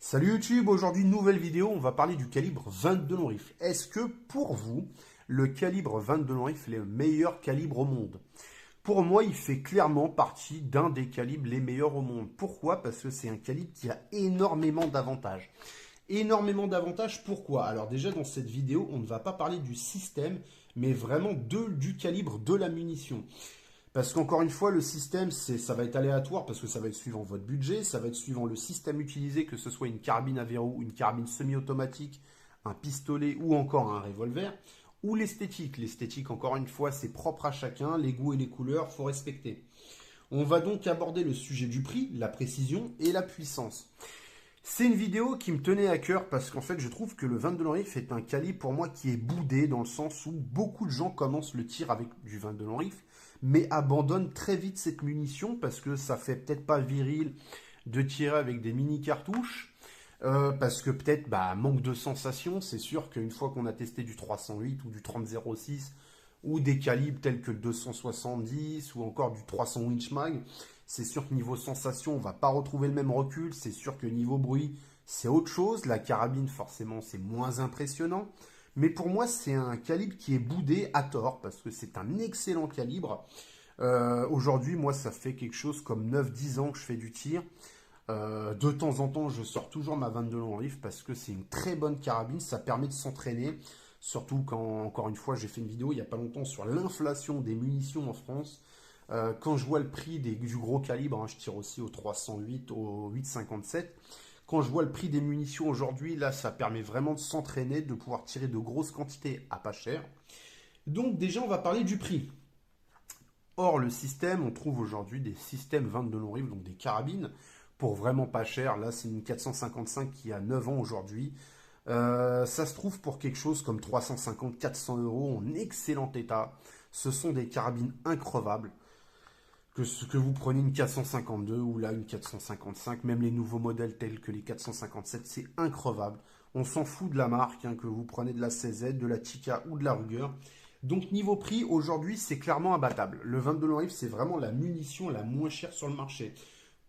Salut YouTube, aujourd'hui nouvelle vidéo, on va parler du calibre 22 long rifle. Est-ce que pour vous, le calibre 22 long rifle est le meilleur calibre au monde? Pour moi, il fait clairement partie d'un des calibres les meilleurs au monde. Pourquoi? Parce que c'est un calibre qui a énormément d'avantages. Énormément d'avantages, pourquoi? Alors déjà dans cette vidéo, on ne va pas parler du système, mais vraiment du calibre de la munition. Parce qu'encore une fois, le système, ça va être aléatoire parce que ça va être suivant votre budget, ça va être suivant le système utilisé, que ce soit une carabine à verrou, une carabine semi-automatique, un pistolet ou encore un revolver, ou l'esthétique. L'esthétique, encore une fois, c'est propre à chacun, les goûts et les couleurs, faut respecter. On va donc aborder le sujet du prix, la précision et la puissance. C'est une vidéo qui me tenait à cœur parce qu'en fait, je trouve que le 22 long rifle est un calibre pour moi qui est boudé dans le sens où beaucoup de gens commencent le tir avec du 22 long rifle, mais abandonnent très vite cette munition parce que ça fait peut-être pas viril de tirer avec des mini cartouches, parce que peut-être manque de sensation. C'est sûr qu'une fois qu'on a testé du 308 ou du 30-06 ou des calibres tels que le 270 ou encore du 300 Winch Mag, c'est sûr que niveau sensation, on va pas retrouver le même recul. C'est sûr que niveau bruit, c'est autre chose. La carabine, forcément, c'est moins impressionnant. Mais pour moi, c'est un calibre qui est boudé à tort, parce que c'est un excellent calibre. Aujourd'hui, moi, ça fait quelque chose comme 9-10 ans que je fais du tir. De temps en temps, je sors toujours ma 22 long rifle, parce que c'est une très bonne carabine. Ça permet de s'entraîner. Surtout quand, encore une fois, j'ai fait une vidéo il n'y a pas longtemps sur l'inflation des munitions en France. Quand je vois le prix du gros calibre, hein, je tire aussi au 308, au 8,57. Quand je vois le prix des munitions aujourd'hui, là, ça permet vraiment de s'entraîner, de pouvoir tirer de grosses quantités à pas cher. Donc déjà, on va parler du prix. Or, le système, on trouve aujourd'hui des systèmes 22 long rifle, donc des carabines, pour vraiment pas cher. Là, c'est une 455 qui a 9 ans aujourd'hui. Ça se trouve pour quelque chose comme 350-400 euros en excellent état. Ce sont des carabines increvables. Que vous preniez une 452 ou là une 455, même les nouveaux modèles tels que les 457, c'est increvable. On s'en fout de la marque, hein, que vous prenez de la CZ, de la Tikka ou de la Ruger. Donc niveau prix, aujourd'hui, c'est clairement imbattable. Le 22 long rifle, c'est vraiment la munition la moins chère sur le marché.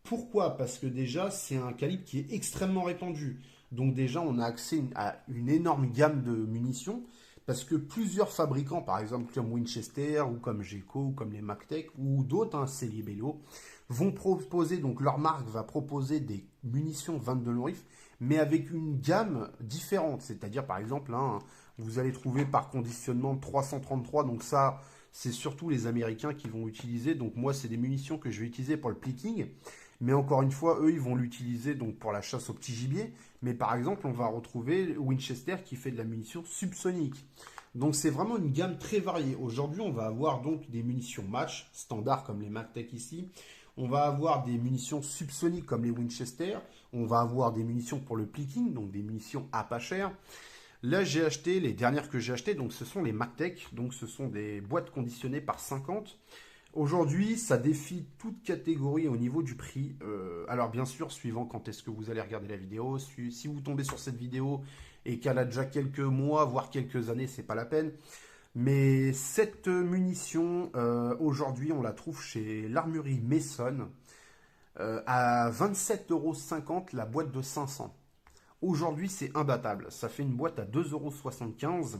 Pourquoi? Parce que déjà, c'est un calibre qui est extrêmement répandu. Donc déjà, on a accès à une énorme gamme de munitions. Parce que plusieurs fabricants, par exemple comme Winchester ou comme Geco ou comme les Magtech ou d'autres, hein, Celibello, vont proposer, donc leur marque va proposer des munitions 22 long rifle, mais avec une gamme différente. C'est-à-dire par exemple, hein, vous allez trouver par conditionnement 333, donc ça c'est surtout les Américains qui vont utiliser. Donc moi c'est des munitions que je vais utiliser pour le picking. Mais encore une fois, eux, ils vont l'utiliser donc pour la chasse au petit gibier. Mais par exemple, on va retrouver Winchester qui fait de la munition subsonique. Donc c'est vraiment une gamme très variée. Aujourd'hui, on va avoir donc des munitions match, standard comme les Magtech ici. On va avoir des munitions subsoniques comme les Winchester. On va avoir des munitions pour le picking, donc des munitions à pas cher. Là, j'ai acheté, les dernières que j'ai achetées, donc ce sont les Magtech. Donc ce sont des boîtes conditionnées par 50. Aujourd'hui, ça défie toute catégorie au niveau du prix. Alors bien sûr, suivant quand est-ce que vous allez regarder la vidéo, si vous tombez sur cette vidéo et qu'elle a déjà quelques mois, voire quelques années, c'est pas la peine. Mais cette munition, aujourd'hui, on la trouve chez l'armurerie Mason à 27,50 € la boîte de 500. Aujourd'hui, c'est imbattable. Ça fait une boîte à 2,75 €.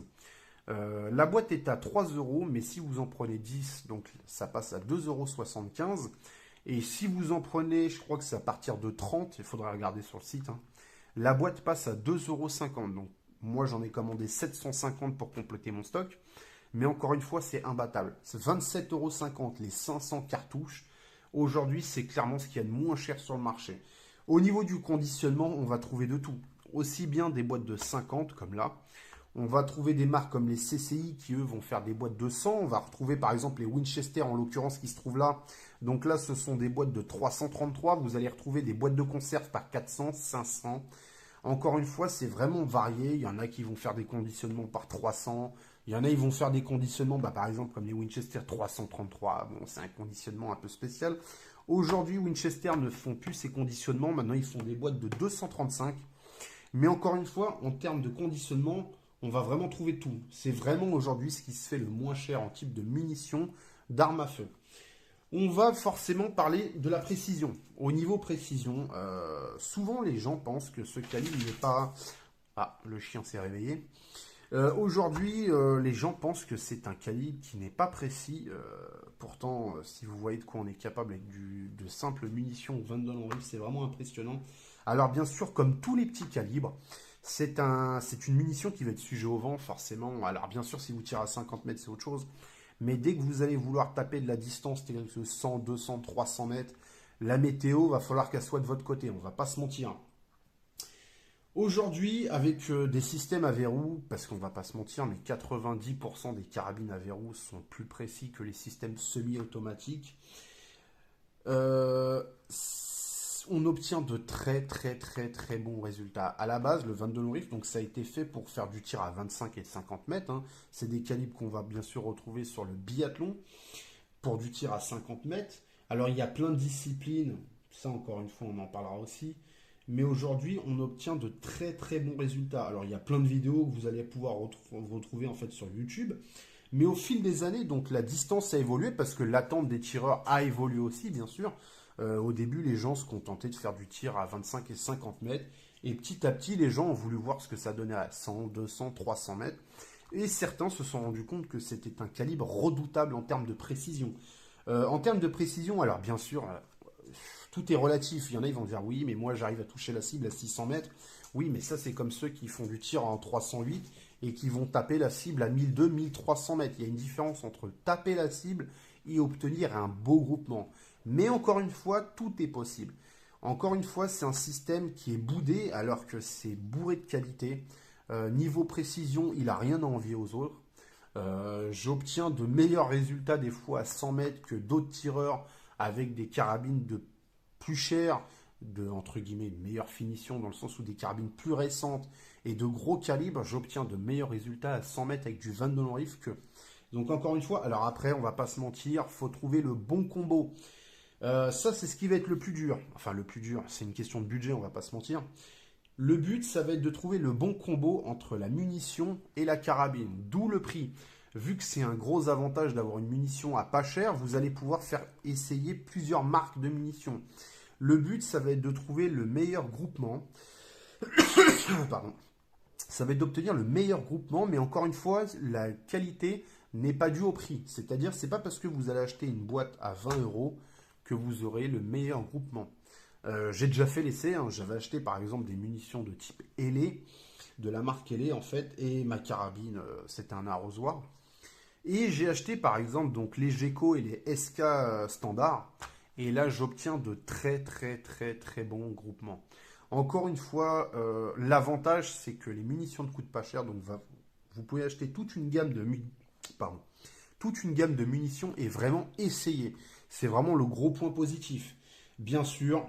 La boîte est à 3 euros, mais si vous en prenez 10, donc ça passe à 2,75 €. Et si vous en prenez, je crois que c'est à partir de 30, il faudra regarder sur le site, hein, la boîte passe à 2,50 €. Donc moi j'en ai commandé 750 pour compléter mon stock. Mais encore une fois, c'est imbattable. C'est 27,50 € les 500 cartouches. Aujourd'hui, c'est clairement ce qu'il y a de moins cher sur le marché. Au niveau du conditionnement, on va trouver de tout. Aussi bien des boîtes de 50 comme là. On va trouver des marques comme les CCI qui, eux, vont faire des boîtes de 100. On va retrouver, par exemple, les Winchester, en l'occurrence, qui se trouvent là. Donc là, ce sont des boîtes de 333. Vous allez retrouver des boîtes de conserve par 400, 500. Encore une fois, c'est vraiment varié. Il y en a qui vont faire des conditionnements par 300. Il y en a qui vont faire des conditionnements, par exemple, comme les Winchester 333. Bon, c'est un conditionnement un peu spécial. Aujourd'hui, Winchester ne font plus ces conditionnements. Maintenant, ils font des boîtes de 235. Mais encore une fois, en termes de conditionnement, on va vraiment trouver tout. C'est vraiment aujourd'hui ce qui se fait le moins cher en type de munitions, d'armes à feu. On va forcément parler de la précision. Au niveau précision, souvent les gens pensent que ce calibre n'est pas... Ah, le chien s'est réveillé. Aujourd'hui, les gens pensent que c'est un calibre qui n'est pas précis. Pourtant, si vous voyez de quoi on est capable avec de simples munitions 22 long rifle, c'est vraiment impressionnant. Alors bien sûr, comme tous les petits calibres, c'est une munition qui va être sujet au vent, forcément. Alors bien sûr, si vous tirez à 50 mètres, c'est autre chose. Mais dès que vous allez vouloir taper de la distance, telle que 100, 200, 300 mètres, la météo, va falloir qu'elle soit de votre côté. On va pas se mentir. Aujourd'hui, avec des systèmes à verrou, parce qu'on va pas se mentir, mais 90% des carabines à verrou sont plus précis que les systèmes semi-automatiques, euh, on obtient de très bons résultats. À la base, le 22 long rifle, donc ça a été fait pour faire du tir à 25 et 50 mètres. Hein. C'est des calibres qu'on va bien sûr retrouver sur le biathlon pour du tir à 50 mètres. Alors il y a plein de disciplines, ça encore une fois on en parlera aussi. Mais aujourd'hui, on obtient de très bons résultats. Alors, il y a plein de vidéos que vous allez pouvoir retrouver en fait sur YouTube. Mais au fil des années, donc la distance a évolué parce que l'attente des tireurs a évolué aussi, bien sûr. Au début, les gens se contentaient de faire du tir à 25 et 50 mètres. Et petit à petit, les gens ont voulu voir ce que ça donnait à 100, 200, 300 mètres. Et certains se sont rendus compte que c'était un calibre redoutable en termes de précision. En termes de précision, alors bien sûr, tout est relatif. Il y en a, ils vont dire oui, mais moi j'arrive à toucher la cible à 600 mètres. Oui, mais ça c'est comme ceux qui font du tir en 308 et qui vont taper la cible à 1200, 1300 mètres. Il y a une différence entre taper la cible et obtenir un beau groupement. Mais encore une fois, tout est possible. Encore une fois, c'est un système qui est boudé alors que c'est bourré de qualité. Niveau précision, il n'a rien à envier aux autres. J'obtiens de meilleurs résultats des fois à 100 mètres que d'autres tireurs avec des carabines de plus chères, de entre guillemets meilleure finition dans le sens où des carabines plus récentes et de gros calibres, j'obtiens de meilleurs résultats à 100 mètres avec du 22 long rifle que. Donc encore une fois, alors après on va pas se mentir, faut trouver le bon combo. Ça c'est ce qui va être le plus dur. Enfin le plus dur, c'est une question de budget, on va pas se mentir. Le but, ça va être de trouver le bon combo entre la munition et la carabine, d'où le prix. Vu que c'est un gros avantage d'avoir une munition à pas cher, vous allez pouvoir faire essayer plusieurs marques de munitions. Le but, ça va être de trouver le meilleur groupement. Pardon. Ça va être d'obtenir le meilleur groupement, mais encore une fois, la qualité n'est pas due au prix. C'est-à-dire, c'est pas parce que vous allez acheter une boîte à 20 € que vous aurez le meilleur groupement. J'ai déjà fait l'essai, hein. J'avais acheté par exemple des munitions de type ailé, de la marque ailé en fait, et ma carabine, c'était un arrosoir. Et j'ai acheté par exemple donc les Geco et les SK standards. Et là, j'obtiens de très bons groupements. Encore une fois, l'avantage, c'est que les munitions ne coûtent pas cher. Donc, vous pouvez acheter toute une gamme de munitions et vraiment essayer. C'est vraiment le gros point positif. Bien sûr,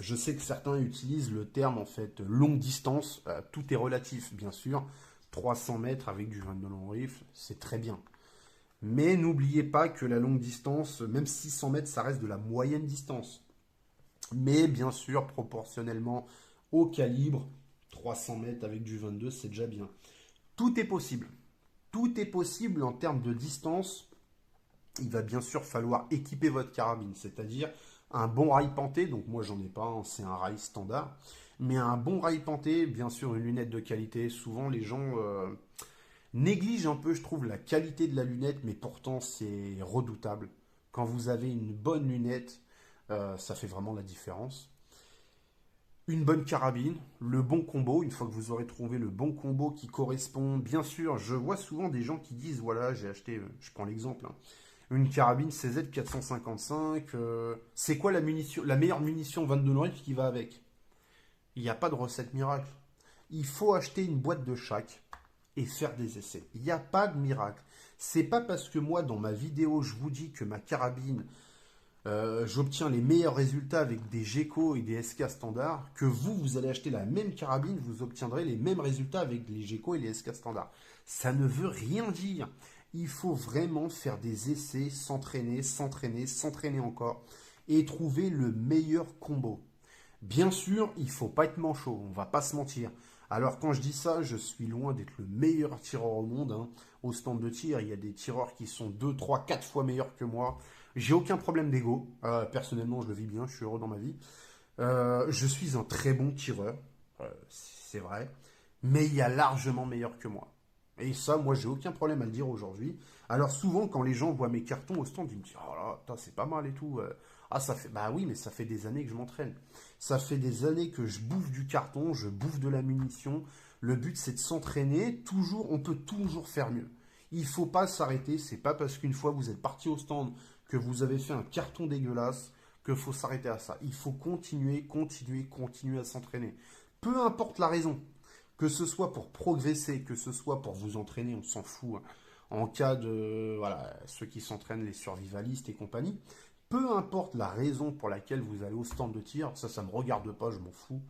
je sais que certains utilisent le terme en fait longue distance. Tout est relatif, bien sûr. 300 mètres avec du 22 long rifle, c'est très bien. Mais n'oubliez pas que la longue distance, même 600 mètres, ça reste de la moyenne distance. Mais bien sûr, proportionnellement au calibre, 300 mètres avec du 22, c'est déjà bien. Tout est possible. Tout est possible en termes de distance. Il va bien sûr falloir équiper votre carabine, c'est-à-dire un bon rail penté. Donc moi, j'en ai pas, hein, c'est un rail standard. Mais un bon rail penté, bien sûr, une lunette de qualité. Souvent, les gens néglige un peu, je trouve, la qualité de la lunette, mais pourtant c'est redoutable. Quand vous avez une bonne lunette, ça fait vraiment la différence. Une bonne carabine, le bon combo, une fois que vous aurez trouvé le bon combo qui correspond, bien sûr, je vois souvent des gens qui disent, voilà, j'ai acheté, je prends l'exemple, hein, une carabine CZ 455, c'est quoi la meilleure munition 22 long rifle qui va avec? Il n'y a pas de recette miracle. Il faut acheter une boîte de chaque et faire des essais. Il n'y a pas de miracle. C'est pas parce que moi, dans ma vidéo, je vous dis que ma carabine, j'obtiens les meilleurs résultats avec des Geco et des SK standards, que vous allez acheter la même carabine, vous obtiendrez les mêmes résultats avec les Geco et les SK standards. Ça ne veut rien dire. Il faut vraiment faire des essais, s'entraîner encore et trouver le meilleur combo. Bien sûr, il ne faut pas être manchot, on ne va pas se mentir. Alors quand je dis ça, je suis loin d'être le meilleur tireur au monde. Hein. Au stand de tir, il y a des tireurs qui sont 2, 3, 4 fois meilleurs que moi. J'ai aucun problème d'ego. Personnellement, je le vis bien, je suis heureux dans ma vie. Je suis un très bon tireur, c'est vrai, mais il y a largement meilleur que moi. Et ça, moi, j'ai aucun problème à le dire aujourd'hui. Alors souvent, quand les gens voient mes cartons au stand, ils me disent, oh là, putain, c'est pas mal et tout. Ah, ça fait, bah oui, mais ça fait des années que je m'entraîne. Ça fait des années que je bouffe du carton, je bouffe de la munition. Le but, c'est de s'entraîner. Toujours, on peut toujours faire mieux. Il faut pas s'arrêter. C'est pas parce qu'une fois vous êtes parti au stand que vous avez fait un carton dégueulasse qu'il faut s'arrêter à ça. Il faut continuer, continuer, continuer à s'entraîner. Peu importe la raison, que ce soit pour progresser, que ce soit pour vous entraîner, on s'en fout, hein. En cas de, voilà, ceux qui s'entraînent, les survivalistes et compagnie, peu importe la raison pour laquelle vous allez au stand de tir, ça me regarde pas, je m'en fous.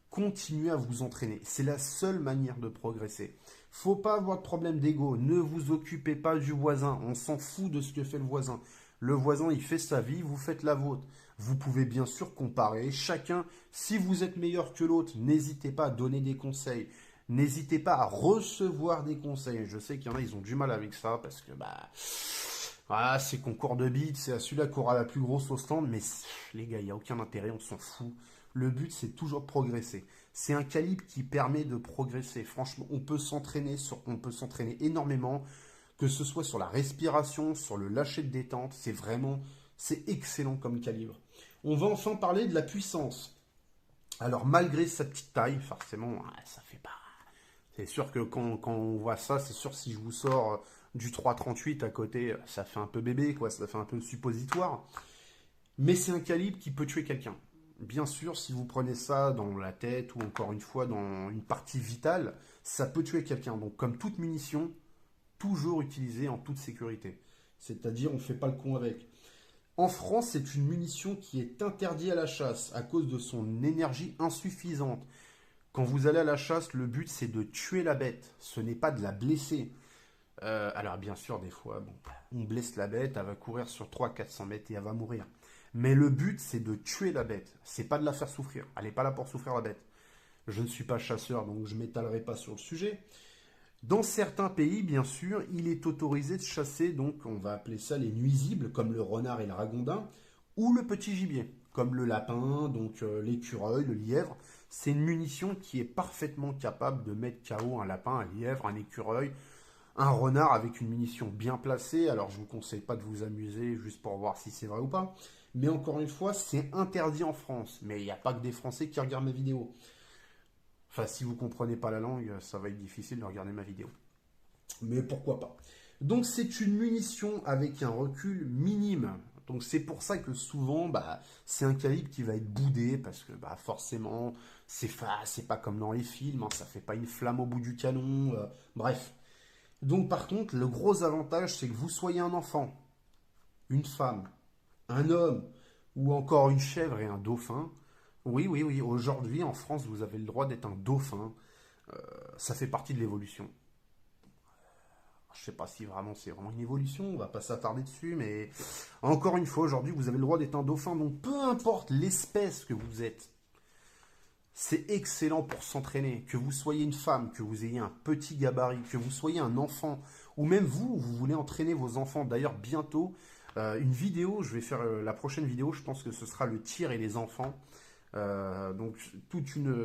Continuez à vous entraîner. C'est la seule manière de progresser. Faut pas avoir de problème d'ego. Ne vous occupez pas du voisin. On s'en fout de ce que fait le voisin. Le voisin, il fait sa vie, vous faites la vôtre. Vous pouvez bien sûr comparer. Chacun, si vous êtes meilleur que l'autre, n'hésitez pas à donner des conseils. N'hésitez pas à recevoir des conseils. Je sais qu'il y en a, ils ont du mal avec ça parce que, voilà, c'est concours de bits, c'est à celui-là qui aura la plus grosse au stand. Mais les gars, il n'y a aucun intérêt, on s'en fout. Le but, c'est toujours de progresser. C'est un calibre qui permet de progresser. Franchement, on peut s'entraîner énormément, que ce soit sur la respiration, sur le lâcher de détente. C'est excellent comme calibre. On va enfin parler de la puissance. Alors, malgré sa petite taille, forcément, ça fait pas. C'est sûr que quand on voit ça, c'est sûr si je vous sors du 3,38 à côté, ça fait un peu bébé, quoi. Ça fait un peu suppositoire. Mais c'est un calibre qui peut tuer quelqu'un. Bien sûr, si vous prenez ça dans la tête ou encore une fois dans une partie vitale, ça peut tuer quelqu'un. Donc comme toute munition, toujours utilisée en toute sécurité. C'est-à-dire on ne fait pas le con avec. En France, c'est une munition qui est interdite à la chasse à cause de son énergie insuffisante. Quand vous allez à la chasse, le but c'est de tuer la bête, ce n'est pas de la blesser. Alors bien sûr, des fois, bon, on blesse la bête, elle va courir sur 300-400 mètres et elle va mourir. Mais le but, c'est de tuer la bête. C'est pas de la faire souffrir. Elle n'est pas là pour souffrir, la bête. Je ne suis pas chasseur, donc je ne m'étalerai pas sur le sujet. Dans certains pays, bien sûr, il est autorisé de chasser, donc on va appeler ça les nuisibles, comme le renard et le ragondin, ou le petit gibier, comme le lapin, donc l'écureuil, le lièvre. C'est une munition qui est parfaitement capable de mettre KO un lapin, un lièvre, un écureuil, un renard avec une munition bien placée. Alors je ne vous conseille pas de vous amuser juste pour voir si c'est vrai ou pas. Mais encore une fois, c'est interdit en France. Mais il n'y a pas que des Français qui regardent mes vidéos. Enfin, si vous ne comprenez pas la langue, ça va être difficile de regarder ma vidéo. Mais pourquoi pas. Donc c'est une munition avec un recul minime. Donc c'est pour ça que souvent, c'est un calibre qui va être boudé, parce que forcément, c'est pas comme dans les films, hein, ça fait pas une flamme au bout du canon, bref. Donc par contre, le gros avantage, c'est que vous soyez un enfant, une femme, un homme, ou encore une chèvre et un dauphin. Oui, oui, oui, aujourd'hui en France, vous avez le droit d'être un dauphin. Ça fait partie de l'évolution. Je ne sais pas si vraiment c'est vraiment une évolution, on va pas s'attarder dessus, mais encore une fois, aujourd'hui, vous avez le droit d'être un dauphin. Donc peu importe l'espèce que vous êtes, c'est excellent pour s'entraîner. Que vous soyez une femme, que vous ayez un petit gabarit, que vous soyez un enfant, ou même vous voulez entraîner vos enfants. D'ailleurs, bientôt, une vidéo, je vais faire la prochaine vidéo, je pense que ce sera le tir et les enfants. Donc,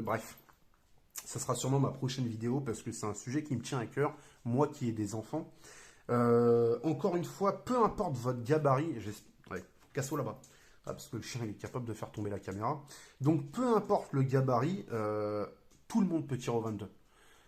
bref, ça sera sûrement ma prochaine vidéo parce que c'est un sujet qui me tient à cœur, moi qui ai des enfants. Encore une fois, peu importe votre gabarit, ouais, casse-toi là-bas. Parce que le chien il est capable de faire tomber la caméra. Donc peu importe le gabarit, tout le monde peut tirer au 22.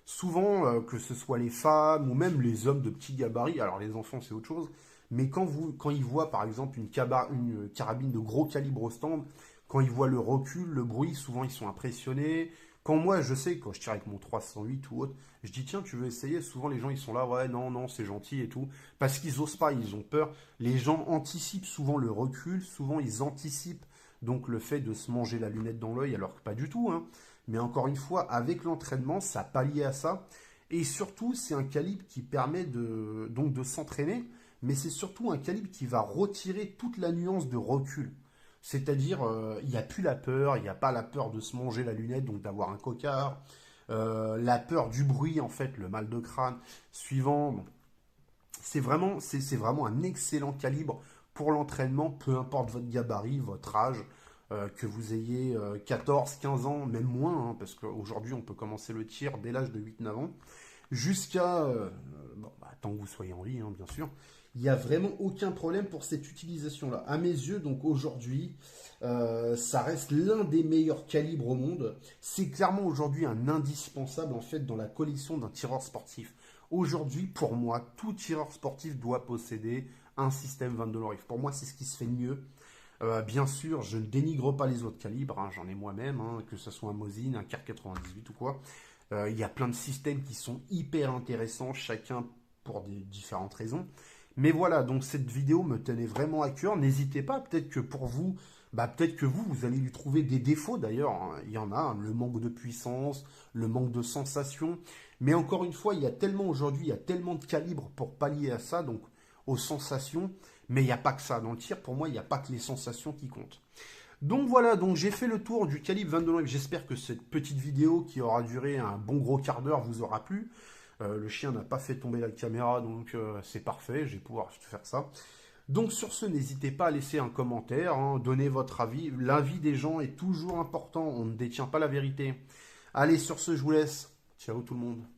Souvent, que ce soit les femmes ou même les hommes de petits gabarits, alors les enfants c'est autre chose, mais quand ils voient par exemple une carabine de gros calibre au stand, quand ils voient le recul, le bruit, souvent ils sont impressionnés. Quand moi, je sais, quand je tire avec mon 308 ou autre, je dis tiens, tu veux essayer? Souvent les gens ils sont là, ouais, non, non, c'est gentil et tout. Parce qu'ils osent pas, ils ont peur. Les gens anticipent souvent le recul, souvent ils anticipent donc le fait de se manger la lunette dans l'œil, alors que pas du tout, hein. Mais encore une fois, avec l'entraînement, ça pallie à ça. Et surtout, c'est un calibre qui permet donc de s'entraîner, mais c'est surtout un calibre qui va retirer toute la nuance de recul. C'est-à-dire, il n'y a plus la peur, il n'y a pas la peur de se manger la lunette, donc d'avoir un cocard, la peur du bruit, en fait, le mal de crâne, suivant. Bon, c'est vraiment un excellent calibre pour l'entraînement, peu importe votre gabarit, votre âge, que vous ayez 14, 15 ans, même moins, hein, parce qu'aujourd'hui on peut commencer le tir dès l'âge de 8-9 ans, jusqu'à, tant que vous soyez en vie, hein, bien sûr. Il n'y a vraiment aucun problème pour cette utilisation-là. À mes yeux, donc aujourd'hui, ça reste l'un des meilleurs calibres au monde. C'est clairement aujourd'hui un indispensable en fait dans la collection d'un tireur sportif. Aujourd'hui, pour moi, tout tireur sportif doit posséder un système 22 long rifle. Pour moi, c'est ce qui se fait de mieux. Bien sûr, je ne dénigre pas les autres calibres, hein, j'en ai moi-même, hein, que ce soit un Mosin, un Kar 98 ou quoi. Il y a plein de systèmes qui sont hyper intéressants, chacun pour des différentes raisons. Mais voilà, donc cette vidéo me tenait vraiment à cœur. N'hésitez pas, peut-être que pour vous, peut-être que vous allez lui trouver des défauts d'ailleurs. Hein. Il y en a, hein, le manque de puissance, le manque de sensation. Mais encore une fois, il y a tellement aujourd'hui, il y a tellement de calibres pour pallier à ça, donc aux sensations. Mais il n'y a pas que ça. Dans le tir, pour moi, il n'y a pas que les sensations qui comptent. Donc voilà, donc j'ai fait le tour du calibre 22 long. J'espère que cette petite vidéo qui aura duré un bon gros quart d'heure vous aura plu. Le chien n'a pas fait tomber la caméra, donc c'est parfait, je vais pouvoir faire ça. Donc sur ce, n'hésitez pas à laisser un commentaire, hein, donner votre avis. L'avis des gens est toujours important, on ne détient pas la vérité. Allez, sur ce, je vous laisse. Ciao tout le monde.